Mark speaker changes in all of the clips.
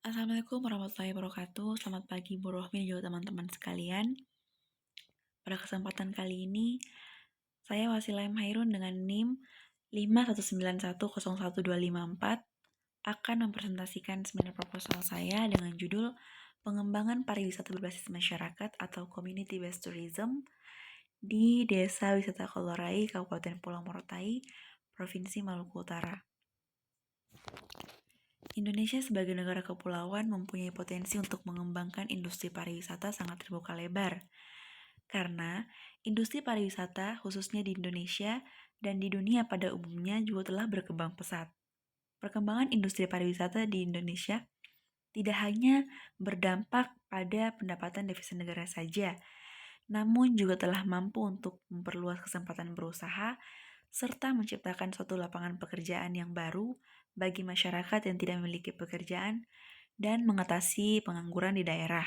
Speaker 1: Assalamualaikum warahmatullahi wabarakatuh. Selamat pagi Bu Rohmi dan juga teman-teman sekalian. Pada kesempatan kali ini, saya Wasilaim Hairun dengan NIM 519101254 akan mempresentasikan seminar proposal saya dengan judul Pengembangan Pariwisata Berbasis Masyarakat atau Community Based Tourism di Desa Wisata Kolorai, Kabupaten Pulau Morotai, Provinsi Maluku Utara. Indonesia sebagai negara kepulauan mempunyai potensi untuk mengembangkan industri pariwisata sangat terbuka lebar. Karena industri pariwisata khususnya di Indonesia dan di dunia pada umumnya juga telah berkembang pesat. Perkembangan industri pariwisata di Indonesia tidak hanya berdampak pada pendapatan devisa negara saja, namun juga telah mampu untuk memperluas kesempatan berusaha serta menciptakan suatu lapangan pekerjaan yang baru bagi masyarakat yang tidak memiliki pekerjaan dan mengatasi pengangguran di daerah.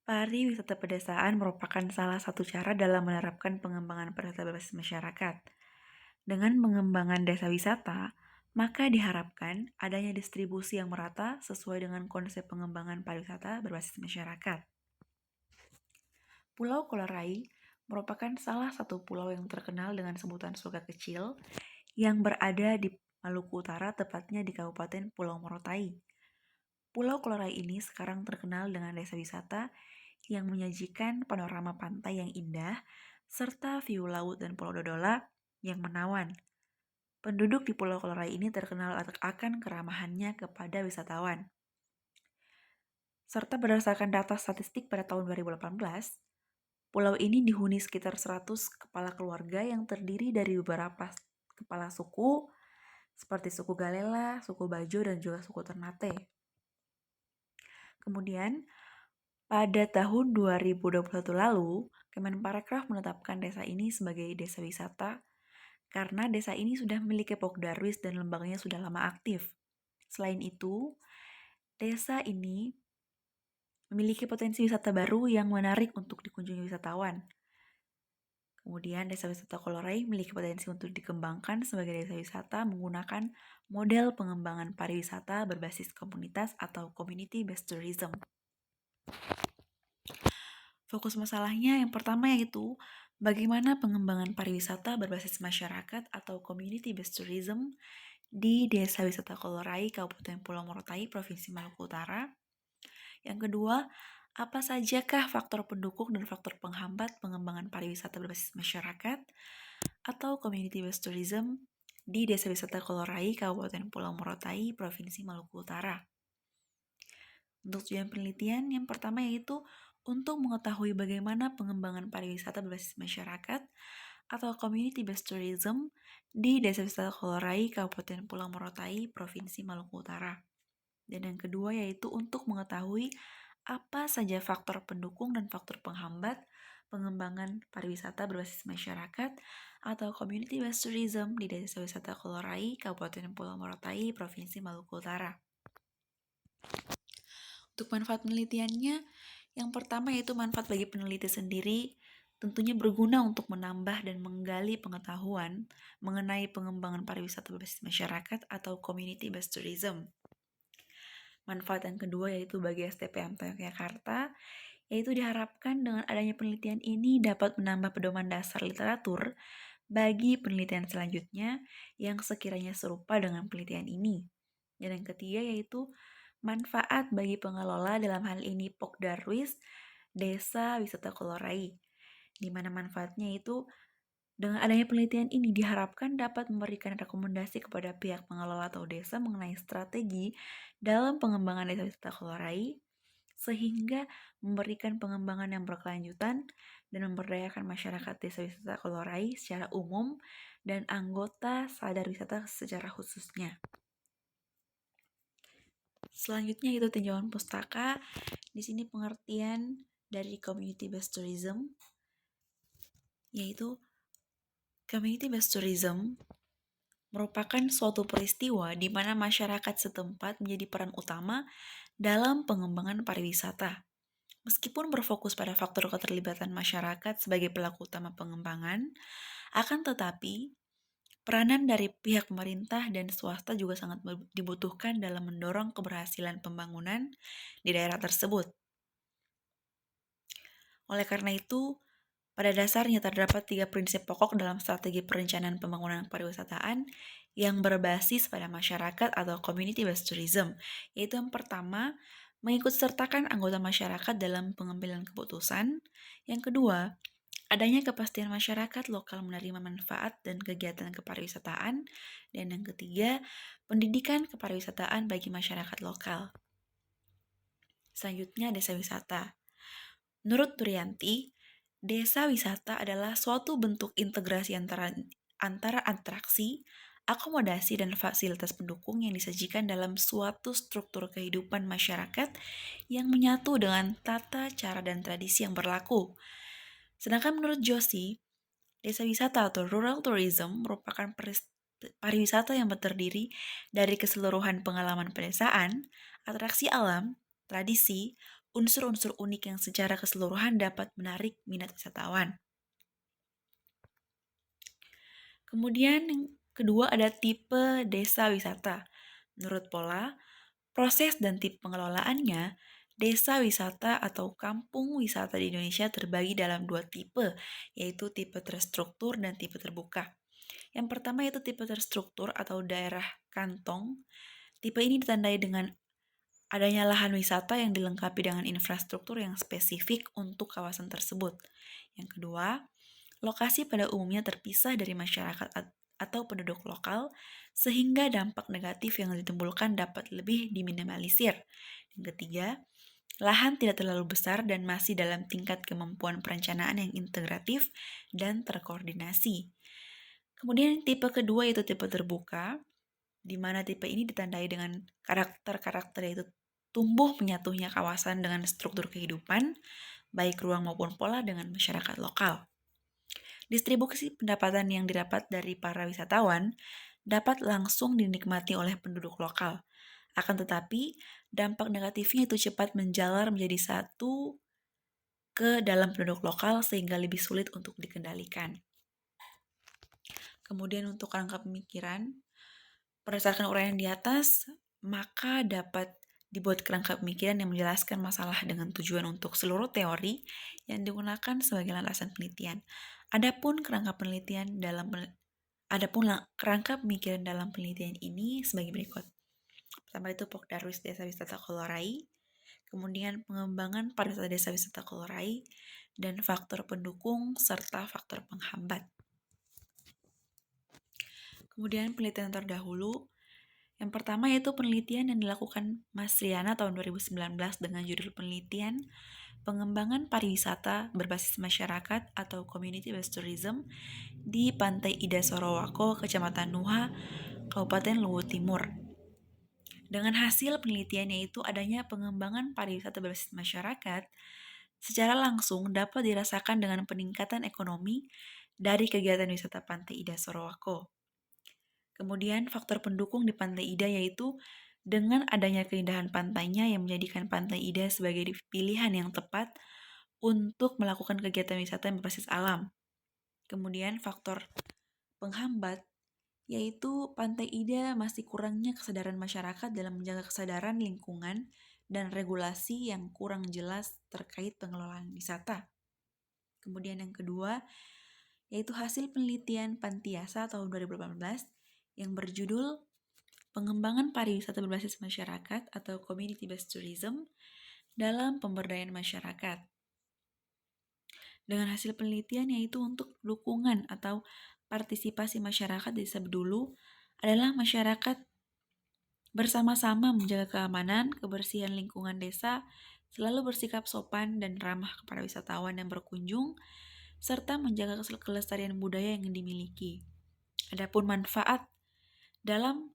Speaker 1: Pariwisata pedesaan merupakan salah satu cara dalam menerapkan pengembangan pariwisata berbasis masyarakat. Dengan pengembangan desa wisata, maka diharapkan adanya distribusi yang merata sesuai dengan konsep pengembangan pariwisata berbasis masyarakat. Pulau Kolorai merupakan salah satu pulau yang terkenal dengan sebutan surga kecil yang berada di Maluku Utara, tepatnya di Kabupaten Pulau Morotai. Pulau Kolorai ini sekarang terkenal dengan desa wisata yang menyajikan panorama pantai yang indah, serta view laut dan Pulau Dodola yang menawan. Penduduk di Pulau Kolorai ini terkenal akan keramahannya kepada wisatawan. Serta berdasarkan data statistik pada tahun 2018, pulau ini dihuni sekitar 100 kepala keluarga yang terdiri dari beberapa kepala suku, seperti suku Galela, suku Bajo, dan juga suku Ternate. Kemudian, pada tahun 2021 lalu, Kemenparekraf menetapkan desa ini sebagai desa wisata karena desa ini sudah memiliki Pokdarwis dan lembaganya sudah lama aktif. Selain itu, desa ini memiliki potensi wisata baru yang menarik untuk dikunjungi wisatawan. Kemudian desa wisata Kolorai memiliki potensi untuk dikembangkan sebagai desa wisata menggunakan model pengembangan pariwisata berbasis komunitas atau community based tourism. Fokus masalahnya yang pertama yaitu bagaimana pengembangan pariwisata berbasis masyarakat atau community based tourism di Desa Wisata Kolorai, Kabupaten Pulau Morotai, Provinsi Maluku Utara. Yang kedua, apa sajakah faktor pendukung dan faktor penghambat pengembangan pariwisata berbasis masyarakat atau community based tourism di Desa Wisata Kolorai, Kabupaten Pulau Morotai, Provinsi Maluku Utara. Untuk tujuan penelitian, yang pertama yaitu untuk mengetahui bagaimana pengembangan pariwisata berbasis masyarakat atau community based tourism di Desa Wisata Kolorai, Kabupaten Pulau Morotai, Provinsi Maluku Utara. Dan yang kedua yaitu untuk mengetahui apa saja faktor pendukung dan faktor penghambat pengembangan pariwisata berbasis masyarakat atau community based tourism di Desa Wisata Kolorai, Kabupaten Pulau Morotai, Provinsi Maluku Utara. Untuk manfaat penelitiannya, yang pertama yaitu manfaat bagi peneliti sendiri, tentunya berguna untuk menambah dan menggali pengetahuan mengenai pengembangan pariwisata berbasis masyarakat atau community based tourism. Manfaat yang kedua yaitu bagi STPM Yogyakarta, yaitu diharapkan dengan adanya penelitian ini dapat menambah pedoman dasar literatur bagi penelitian selanjutnya yang sekiranya serupa dengan penelitian ini. Dan yang ketiga yaitu manfaat bagi pengelola, dalam hal ini Pokdarwis Desa Wisata Kolorai, di mana manfaatnya itu dengan adanya penelitian ini diharapkan dapat memberikan rekomendasi kepada pihak pengelola atau desa mengenai strategi dalam pengembangan desa wisata Kolorai, sehingga memberikan pengembangan yang berkelanjutan dan memberdayakan masyarakat desa wisata Kolorai secara umum dan anggota sadar wisata secara khususnya. Selanjutnya itu tinjauan pustaka. Di sini pengertian dari community based tourism yaitu community based tourism merupakan suatu peristiwa di mana masyarakat setempat menjadi peran utama dalam pengembangan pariwisata. Meskipun berfokus pada faktor keterlibatan masyarakat sebagai pelaku utama pengembangan, akan tetapi Peranan dari pihak pemerintah dan swasta juga sangat dibutuhkan dalam mendorong keberhasilan pembangunan di daerah tersebut. Oleh karena itu, pada dasarnya terdapat 3 prinsip pokok dalam strategi perencanaan pembangunan pariwisataan yang berbasis pada masyarakat atau community-based tourism, yaitu yang pertama, mengikutsertakan anggota masyarakat dalam pengambilan keputusan. Yang kedua, adanya kepastian masyarakat lokal menerima manfaat dan kegiatan kepariwisataan. Dan yang ketiga, pendidikan kepariwisataan bagi masyarakat lokal. Selanjutnya, desa wisata. Menurut Durianti, desa wisata adalah suatu bentuk integrasi antara atraksi, akomodasi, dan fasilitas pendukung yang disajikan dalam suatu struktur kehidupan masyarakat yang menyatu dengan tata cara dan tradisi yang berlaku. Sedangkan menurut Joshi, desa wisata atau rural tourism merupakan pariwisata yang terdiri dari keseluruhan pengalaman pedesaan, atraksi alam, tradisi, unsur-unsur unik yang secara keseluruhan dapat menarik minat wisatawan. Kemudian yang kedua ada tipe desa wisata. Menurut Pola, proses dan tipe pengelolaannya, desa wisata atau kampung wisata di Indonesia terbagi dalam 2 tipe, yaitu tipe terstruktur dan tipe terbuka. Yang pertama yaitu tipe terstruktur atau daerah kantong. Tipe ini ditandai dengan adanya lahan wisata yang dilengkapi dengan infrastruktur yang spesifik untuk kawasan tersebut. Yang kedua, lokasi pada umumnya terpisah dari masyarakat atau penduduk lokal, sehingga dampak negatif yang ditimbulkan dapat lebih diminimalisir. Yang ketiga, lahan tidak terlalu besar dan masih dalam tingkat kemampuan perencanaan yang integratif dan terkoordinasi. Kemudian tipe kedua yaitu tipe terbuka, di mana tipe ini ditandai dengan karakter-karakter yaitu tumbuh menyatunya kawasan dengan struktur kehidupan, baik ruang maupun pola dengan masyarakat lokal. Distribusi pendapatan yang didapat dari para wisatawan dapat langsung dinikmati oleh penduduk lokal. Akan tetapi, dampak negatifnya itu cepat menjalar menjadi satu ke dalam penduduk lokal sehingga lebih sulit untuk dikendalikan. Kemudian untuk kerangka pemikiran, berdasarkan uraian di atas, maka dapat dibuat kerangka pemikiran yang menjelaskan masalah dengan tujuan untuk seluruh teori yang digunakan sebagai landasan penelitian. Adapun kerangka pemikiran dalam penelitian ini sebagai berikut. Pertama itu Pokdarwis Desa Wisata Kolorai, kemudian pengembangan pariwisata desa wisata Kolorai, dan faktor pendukung serta faktor penghambat. Kemudian penelitian terdahulu, yang pertama yaitu penelitian yang dilakukan Mas Riana tahun 2019 dengan judul penelitian pengembangan pariwisata berbasis masyarakat atau community-based tourism di Pantai Ida Sorowako, Kecamatan Nuha, Kabupaten Luwu Timur. Dengan hasil penelitian yaitu adanya pengembangan pariwisata berbasis masyarakat, secara langsung dapat dirasakan dengan peningkatan ekonomi dari kegiatan wisata Pantai Ida Sorowako. Kemudian faktor pendukung di Pantai Ida yaitu dengan adanya keindahan pantainya yang menjadikan Pantai Ida sebagai pilihan yang tepat untuk melakukan kegiatan wisata yang berbasis alam. Kemudian faktor penghambat yaitu Pantai Ida masih kurangnya kesadaran masyarakat dalam menjaga kesadaran lingkungan dan regulasi yang kurang jelas terkait pengelolaan wisata. Kemudian yang kedua yaitu hasil penelitian Pantiasa tahun 2018 yang berjudul Pengembangan Pariwisata Berbasis Masyarakat atau Community-Based Tourism dalam Pemberdayaan Masyarakat. Dengan hasil penelitian yaitu untuk dukungan atau partisipasi masyarakat di desa Bedulu adalah masyarakat bersama-sama menjaga keamanan, kebersihan lingkungan desa, selalu bersikap sopan dan ramah kepada wisatawan yang berkunjung, serta menjaga kelestarian budaya yang dimiliki. Adapun manfaat dalam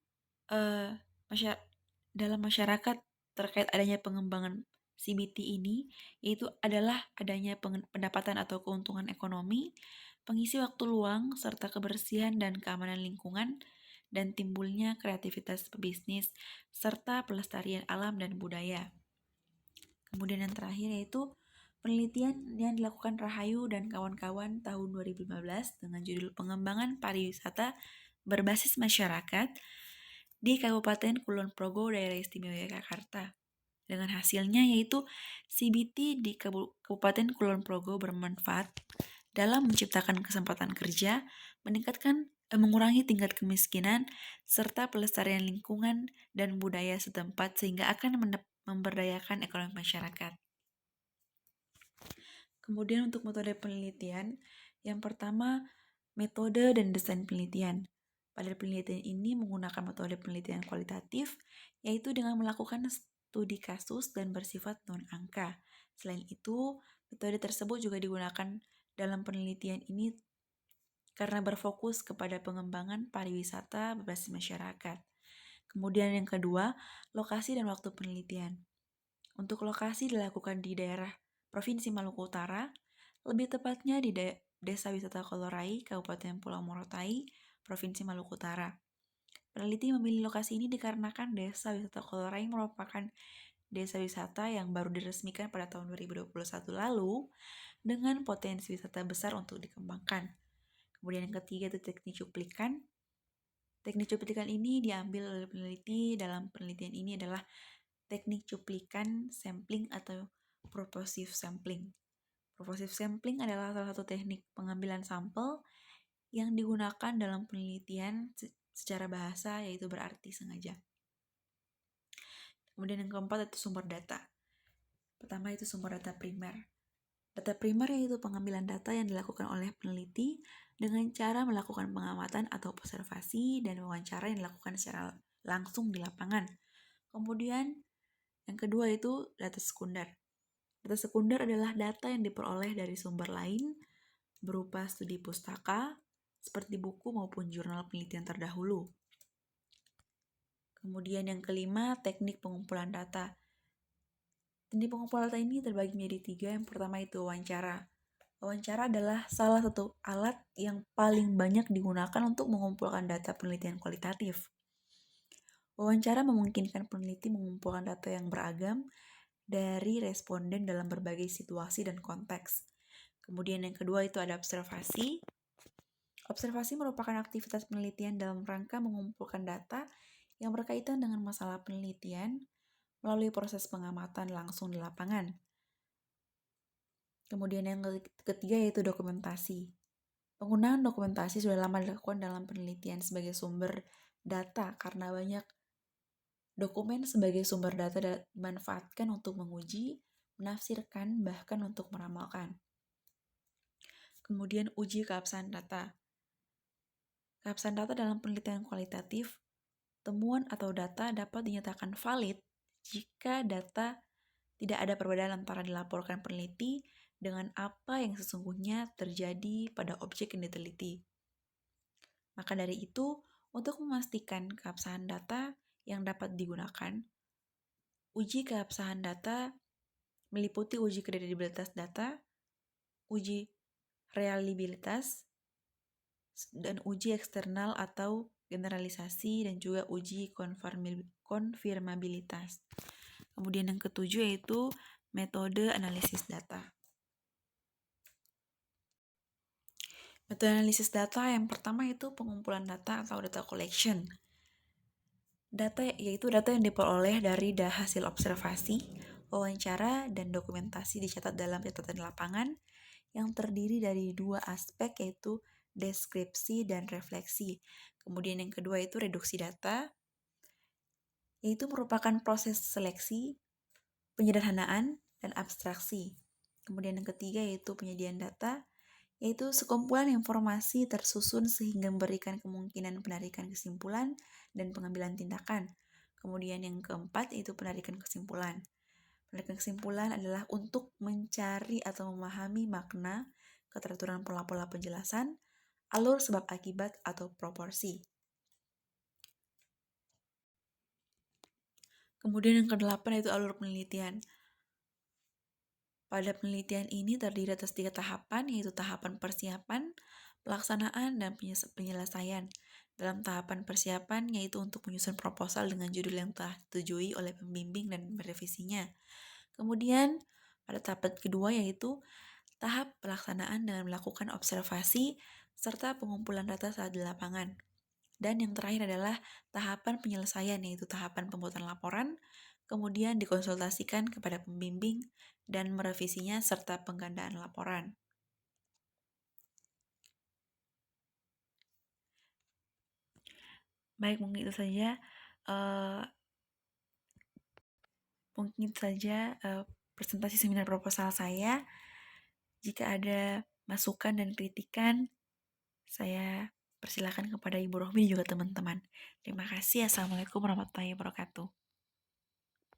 Speaker 1: masyarakat terkait adanya pengembangan CBT ini, yaitu adalah adanya pendapatan atau keuntungan ekonomi, pengisi waktu luang, serta kebersihan dan keamanan lingkungan, dan timbulnya kreativitas pebisnis, serta pelestarian alam dan budaya. Kemudian yang terakhir yaitu penelitian yang dilakukan Rahayu dan kawan-kawan tahun 2015 dengan judul Pengembangan Pariwisata berbasis masyarakat di Kabupaten Kulon Progo, Daerah Istimewa Yogyakarta. Dengan hasilnya yaitu CBT di Kabupaten Kulon Progo bermanfaat dalam menciptakan kesempatan kerja, mengurangi tingkat kemiskinan, serta pelestarian lingkungan dan budaya setempat sehingga akan memberdayakan ekonomi masyarakat. Kemudian untuk metode penelitian, yang pertama metode dan desain penelitian. Pada penelitian ini menggunakan metode penelitian kualitatif, yaitu dengan melakukan studi kasus dan bersifat non-angka. Selain itu, metode tersebut juga digunakan dalam penelitian ini karena berfokus kepada pengembangan pariwisata berbasis masyarakat. Kemudian yang kedua, lokasi dan waktu penelitian. Untuk lokasi dilakukan di daerah Provinsi Maluku Utara, lebih tepatnya di Desa Wisata Kolorai, Kabupaten Pulau Morotai, Provinsi Maluku Utara. Peneliti memilih lokasi ini dikarenakan Desa Wisata Kolorai merupakan desa wisata yang baru diresmikan pada tahun 2021 lalu dengan potensi wisata besar untuk dikembangkan. Kemudian yang ketiga itu teknik cuplikan. Teknik cuplikan ini diambil oleh peneliti dalam penelitian ini adalah teknik cuplikan sampling atau purposive sampling. Purposive sampling adalah salah satu teknik pengambilan sampel yang digunakan dalam penelitian secara bahasa, yaitu berarti sengaja. Kemudian yang keempat itu sumber data. Pertama itu sumber data primer. Data primer yaitu pengambilan data yang dilakukan oleh peneliti dengan cara melakukan pengamatan atau observasi dan wawancara yang dilakukan secara langsung di lapangan. Kemudian yang kedua itu data sekunder. Data sekunder adalah data yang diperoleh dari sumber lain berupa studi pustaka, seperti buku maupun jurnal penelitian terdahulu. Kemudian yang kelima, teknik pengumpulan data. Teknik pengumpulan data ini terbagi menjadi tiga. Yang pertama itu wawancara. Wawancara adalah salah satu alat yang paling banyak digunakan untuk mengumpulkan data penelitian kualitatif. Wawancara memungkinkan peneliti mengumpulkan data yang beragam dari responden dalam berbagai situasi dan konteks. Kemudian yang kedua itu ada observasi. Observasi merupakan aktivitas penelitian dalam rangka mengumpulkan data yang berkaitan dengan masalah penelitian melalui proses pengamatan langsung di lapangan. Kemudian yang ketiga yaitu dokumentasi. Penggunaan dokumentasi sudah lama dilakukan dalam penelitian sebagai sumber data karena banyak dokumen sebagai sumber data dimanfaatkan untuk menguji, menafsirkan, bahkan untuk meramalkan. Kemudian uji keabsahan data. Keabsahan data dalam penelitian kualitatif, temuan atau data dapat dinyatakan valid jika data tidak ada perbedaan antara dilaporkan peneliti dengan apa yang sesungguhnya terjadi pada objek yang diteliti. Maka dari itu, untuk memastikan keabsahan data yang dapat digunakan, uji keabsahan data meliputi uji kredibilitas data, uji reliabilitas, dan uji eksternal atau generalisasi, dan juga uji konfirmabilitas. Kemudian yang ketujuh yaitu metode analisis data. Metode analisis data yang pertama itu pengumpulan data atau data collection. Data yaitu data yang diperoleh dari hasil observasi, wawancara, dan dokumentasi dicatat dalam catatan lapangan yang terdiri dari dua aspek yaitu deskripsi dan refleksi. Kemudian yang kedua itu reduksi data, yaitu merupakan proses seleksi, penyederhanaan, dan abstraksi. Kemudian yang ketiga yaitu penyediaan data, yaitu sekumpulan informasi tersusun sehingga memberikan kemungkinan penarikan kesimpulan dan pengambilan tindakan. Kemudian yang keempat yaitu penarikan kesimpulan. Penarikan kesimpulan adalah untuk mencari atau memahami makna, keteraturan pola-pola penjelasan, alur sebab akibat atau proporsi. Kemudian yang kedelapan yaitu alur penelitian. Pada penelitian ini terdiri atas 3 tahapan, yaitu tahapan persiapan, pelaksanaan, dan penyelesaian. Dalam tahapan persiapan, yaitu untuk menyusun proposal dengan judul yang telah disetujui oleh pembimbing dan merevisinya. Kemudian, pada tahap kedua yaitu tahap pelaksanaan dengan melakukan observasi serta pengumpulan data saat di lapangan. Dan yang terakhir adalah tahapan penyelesaian, yaitu tahapan pembuatan laporan, kemudian dikonsultasikan kepada pembimbing dan merevisinya serta penggandaan laporan. Baik, mungkin itu saja eh, presentasi seminar proposal saya. Jika ada masukan dan kritikan, saya persilakan kepada Ibu Rohmi dan juga teman-teman. Terima kasih. Assalamualaikum warahmatullahi wabarakatuh.